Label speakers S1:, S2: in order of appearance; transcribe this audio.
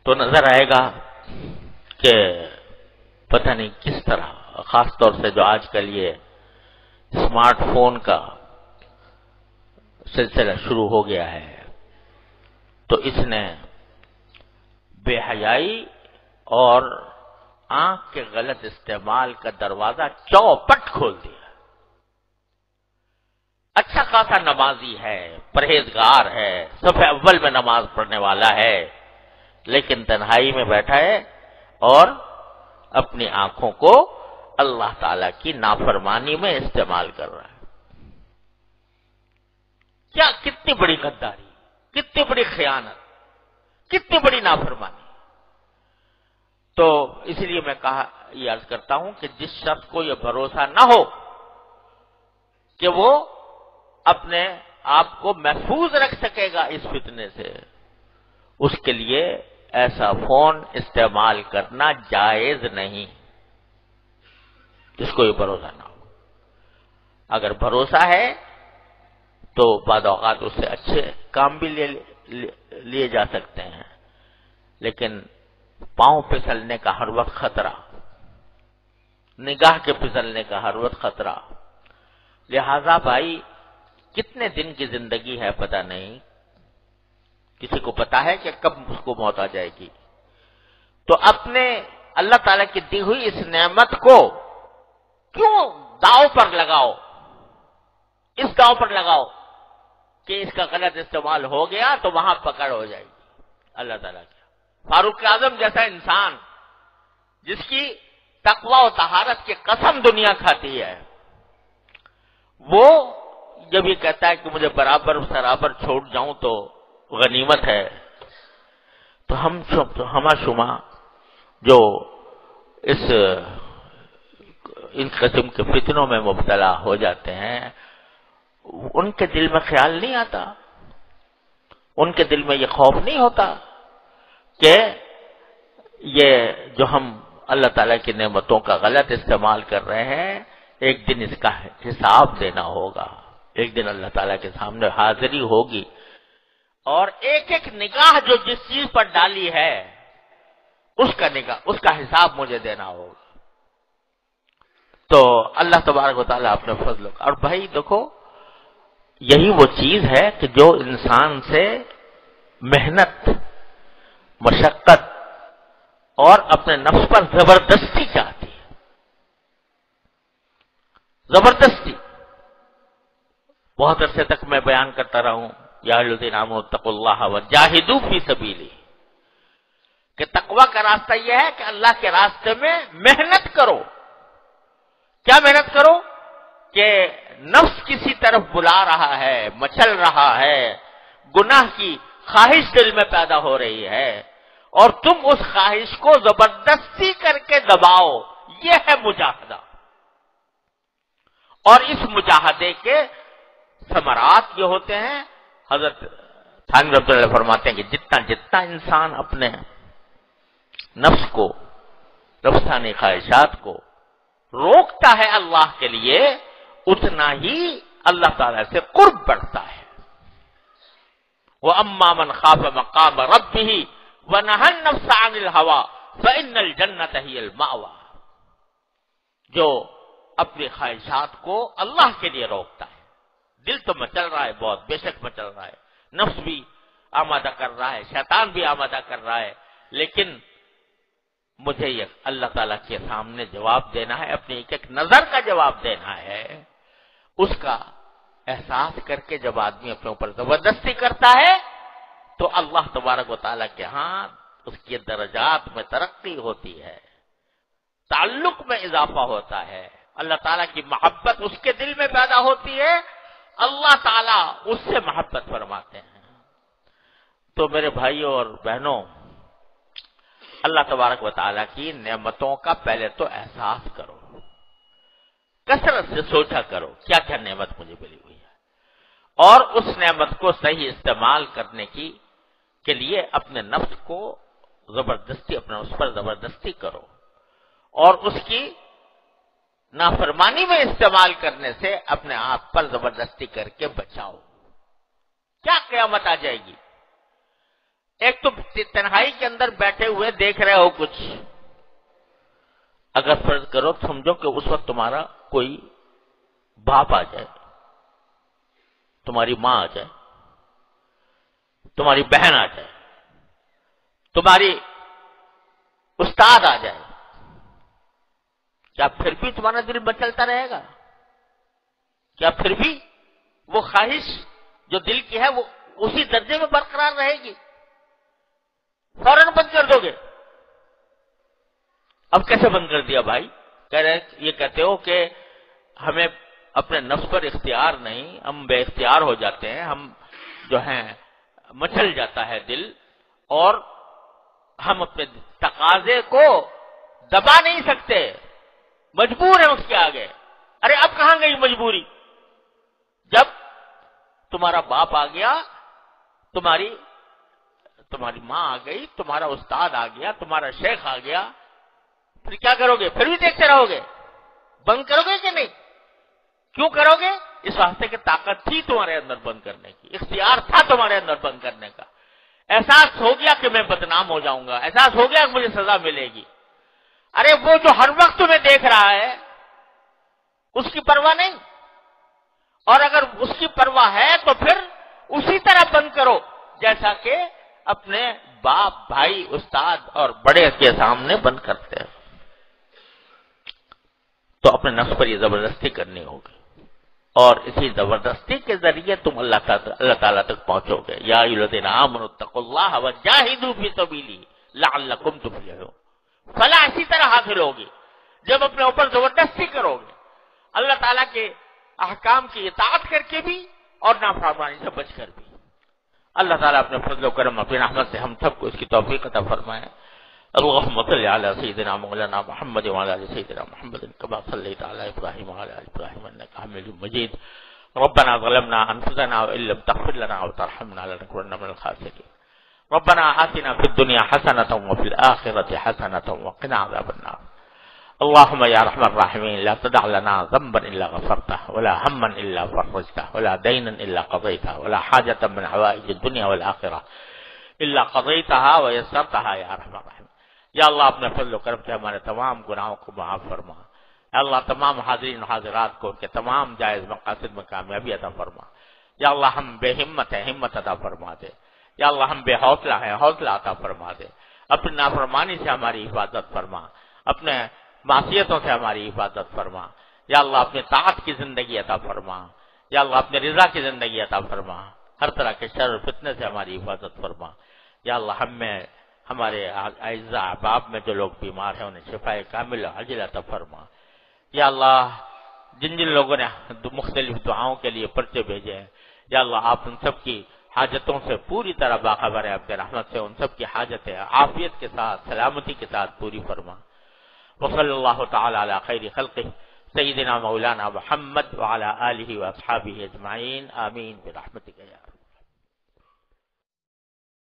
S1: تو نظر آئے گا کہ پتہ نہیں کس طرح، خاص طور سے جو آج کل یہ اسمارٹ فون کا سلسلہ شروع ہو گیا ہے، تو اس نے بے حیائی اور آنکھ کے غلط استعمال کا دروازہ چوپٹ کھول دیا۔ اچھا خاصا نمازی ہے، پرہیزگار ہے، صف اول میں نماز پڑھنے والا ہے، لیکن تنہائی میں بیٹھا ہے اور اپنی آنکھوں کو اللہ تعالی کی نافرمانی میں استعمال کر رہا ہے۔ کیا کتنی بڑی غداری، کتنی بڑی خیانت، کتنی بڑی نافرمانی۔ تو اس لیے میں یہ عرض کرتا ہوں کہ جس شخص کو یہ بھروسہ نہ ہو کہ وہ اپنے آپ کو محفوظ رکھ سکے گا اس فتنے سے، اس کے لیے ایسا فون استعمال کرنا جائز نہیں، جس کو یہ بھروسہ نہ ہو۔ اگر بھروسہ ہے تو بعض اوقات اس سے اچھے کام بھی لیے جا سکتے ہیں، لیکن پاؤں پھسلنے کا ہر وقت خطرہ، نگاہ کے پھسلنے کا ہر وقت خطرہ۔ لہذا بھائی کتنے دن کی زندگی ہے پتہ نہیں، کسی کو پتا ہے کہ کب اس کو موت آ جائے گی، تو اپنے اللہ تعالی کی دی ہوئی اس نعمت کو کیوں داؤ پر لگاؤ، اس داؤ پر لگاؤ کہ اس کا غلط استعمال ہو گیا تو وہاں پکڑ ہو جائے گی اللہ تعالیٰ کی۔ فاروق اعظم جیسا انسان جس کی تقوی و طہارت کی قسم دنیا کھاتی ہے، وہ جب یہ کہتا ہے کہ مجھے برابر سرابر چھوڑ جاؤں تو غنیمت ہے، تو ہما شما جو ان قسم کے فتنوں میں مبتلا ہو جاتے ہیں، ان کے دل میں خیال نہیں آتا، ان کے دل میں یہ خوف نہیں ہوتا کہ یہ جو ہم اللہ تعالیٰ کی نعمتوں کا غلط استعمال کر رہے ہیں، ایک دن اس کا حساب دینا ہوگا، ایک دن اللہ تعالیٰ کے سامنے حاضری ہوگی، اور ایک ایک نگاہ جو جس چیز پر ڈالی ہے اس کا حساب مجھے دینا ہوگا۔ تو اللہ تبارک و تعالیٰ اپنے فضل اور بھائی دیکھو، یہی وہ چیز ہے کہ جو انسان سے محنت، مشقت اور اپنے نفس پر زبردستی چاہتی ہے، زبردستی۔ بہت عرصے تک میں بیان کرتا رہا ہوں، یا ایھا الذین آمنوا اتقوا اللہ وجاہدوا فی سبیلہ، کہ تقوی کا راستہ یہ ہے کہ اللہ کے راستے میں محنت کرو۔ کیا محنت کرو؟ کہ نفس کسی طرف بلا رہا ہے، مچل رہا ہے، گناہ کی خواہش دل میں پیدا ہو رہی ہے، اور تم اس خواہش کو زبردستی کر کے دباؤ، یہ ہے مجاہدہ۔ اور اس مجاہدے کے ثمرات یہ ہوتے ہیں، حضرت تھانوی رحمۃ اللہ فرماتے ہیں کہ جتنا انسان اپنے نفس کو، نفسانی خواہشات کو روکتا ہے اللہ کے لیے، اتنا ہی اللہ تعالی سے قرب بڑھتا ہے۔ وَأَمَّا مَنْ خَافَ مَقَامَ رَبِّهِ وَنَهَى النَّفْسَ عَنِ الْهَوَىٰ فَإِنَّ الْجَنَّةَ هِيَ الْمَأْوَىٰ، جو اپنی خواہشات کو اللہ کے لیے روکتا ہے۔ دل تو مچل رہا ہے، بہت بے شک مچل رہا ہے، نفس بھی آمادہ کر رہا ہے، شیطان بھی آمادہ کر رہا ہے، لیکن مجھے یہ اللہ تعالیٰ کے سامنے جواب دینا ہے، اپنی ایک ایک نظر کا جواب دینا ہے۔ اس کا احساس کر کے جب آدمی اپنے اوپر زبردستی کرتا ہے تو اللہ تبارک و تعالیٰ کے ہاں اس کے درجات میں ترقی ہوتی ہے، تعلق میں اضافہ ہوتا ہے، اللہ تعالیٰ کی محبت اس کے دل میں پیدا ہوتی ہے، اللہ تعالیٰ اس سے محبت فرماتے ہیں۔ تو میرے بھائیوں اور بہنوں، اللہ تبارک و تعالیٰ کی نعمتوں کا پہلے تو احساس کرو، کثرت سے سوچا کرو کیا کیا نعمت مجھے ملی ہوئی ہے، اور اس نعمت کو صحیح استعمال کرنے کے لیے اپنے نفس کو زبردستی، اپنے اس پر زبردستی کرو، اور اس کی نافرمانی میں استعمال کرنے سے اپنے آپ پر زبردستی کر کے بچاؤ۔ کیا قیامت آ جائے گی ایک تو تنہائی کے اندر بیٹھے ہوئے دیکھ رہے ہو کچھ، اگر فرض کرو سمجھو کہ اس وقت تمہارا کوئی باپ آ جائے، تمہاری ماں آ جائے، تمہاری بہن آ جائے، تمہاری استاد آ جائے، کیا پھر بھی تمہارا دل مچلتا رہے گا؟ کیا پھر بھی وہ خواہش جو دل کی ہے وہ اسی درجے میں برقرار رہے گی؟ فوراً بند کر دو گے۔ اب کیسے بند کر دیا بھائی؟ یہ کہتے ہو کہ ہمیں اپنے نفس پر اختیار نہیں، ہم بے اختیار ہو جاتے ہیں، ہم جو ہیں مچل جاتا ہے دل، اور ہم اپنے تقاضے کو دبا نہیں سکتے، مجبور ہیں اس کے آگے۔ ارے اب کہاں گئی مجبوری؟ جب تمہارا باپ آ گیا، تمہاری ماں آ گئی، تمہارا استاد آ گیا، تمہارا شیخ آ گیا، پھر کیا کرو گے؟ پھر بھی دیکھتے رہو گے؟ بند کرو گے کہ نہیں؟ کیوں کرو گے؟ اس واسطے کہ طاقت تھی تمہارے اندر بند کرنے کی، اختیار تھا تمہارے اندر بند کرنے کا، احساس ہو گیا کہ میں بدنام ہو جاؤں گا، احساس ہو گیا کہ مجھے سزا ملے گی۔ ارے وہ جو ہر وقت تمہیں دیکھ رہا ہے اس کی پرواہ نہیں، اور اگر اس کی پرواہ ہے تو پھر اسی طرح بند کرو جیسا کہ اپنے باپ، بھائی، استاد اور بڑے کے سامنے بند کرتے ہیں۔ تو اپنے نفس پر یہ زبردستی کرنی ہوگی، اور اسی زبردستی کے ذریعے تم اللہ تعالیٰ تک پہنچو گے۔ یا ایھا الذین آمنوا اتقوا اللہ وجاہدوا فی سبیلہ لعلکم تفلحون۔ فلاح اسی طرح حاصل ہوگی جب اپنے اوپر زبردستی کرو گے، اللہ تعالیٰ کے احکام کی اطاعت کر کے بھی اور نافرمانی سے بچ کر بھی۔ اللہ تعالیٰ اپنے فضل و کرم، اپنی رحمت سے ہم سب کو اس کی توفیق عطا فرمائے۔ اللهم صل على سيدنا مولانا محمد وعلى ال سيدنا محمد كما صليت على ابراهيم وعلى ال ابراهيم انك حميد مجيد۔ ربنا ظلمنا انفسنا وان لم تغفر لنا وترحمنا لنكونن من الخاسرين۔ ربنا آتنا في الدنيا حسنة وفي الآخرة حسنة وقنا عذاب النار۔ اللهم يا ارحم الراحمين لا تدع لنا ذنبا الا غفرته ولا هما الا فرجته ولا دينا الا قضيته ولا حاجة من حوائج الدنيا والآخرة الا قضيتها ويسرتها يا ارحم الراحمين۔ یا اللہ اپنے فضل و کرم سے ہمارے تمام گناہوں کو معاف فرما۔ یا اللہ تمام حاضرین و حاضرات کو ان کے تمام جائز مقاصد میں کامیابی عطا فرما۔ یا اللہ ہم بے ہمت ہیں، ہمت عطا فرما دے۔ یا اللہ ہم بے حوصلہ ہیں، حوصلہ عطا فرما دے۔ اپنی نافرمانی سے ہماری حفاظت فرما، اپنے معصیتوں سے ہماری حفاظت فرما۔ یا اللہ اپنی طاعت کی زندگی عطا فرما۔ یا اللہ اپنے رضا کی زندگی عطا فرما، ہر طرح کے شر و فتنے سے ہماری حفاظت فرما۔ یا اللہ ہم میں، ہمارے اعزاء احباب میں جو لوگ بیمار ہیں انہیں شفاء کامل عاجل عطا فرما۔ یا اللہ جن لوگوں نے مختلف دعاؤں کے لیے پرچے بھیجے ہیں، یا اللہ آپ ان سب کی حاجتوں سے پوری طرح باخبر ہے، اپنے رحمت سے ان سب کی حاجتیں عافیت کے ساتھ، سلامتی کے ساتھ پوری فرما۔ وصلی اللہ تعالی علی خیر خلقہ سیدنا مولانا محمد وعلی آلہ واصحابہ اجمعین، آمین برحمتک یا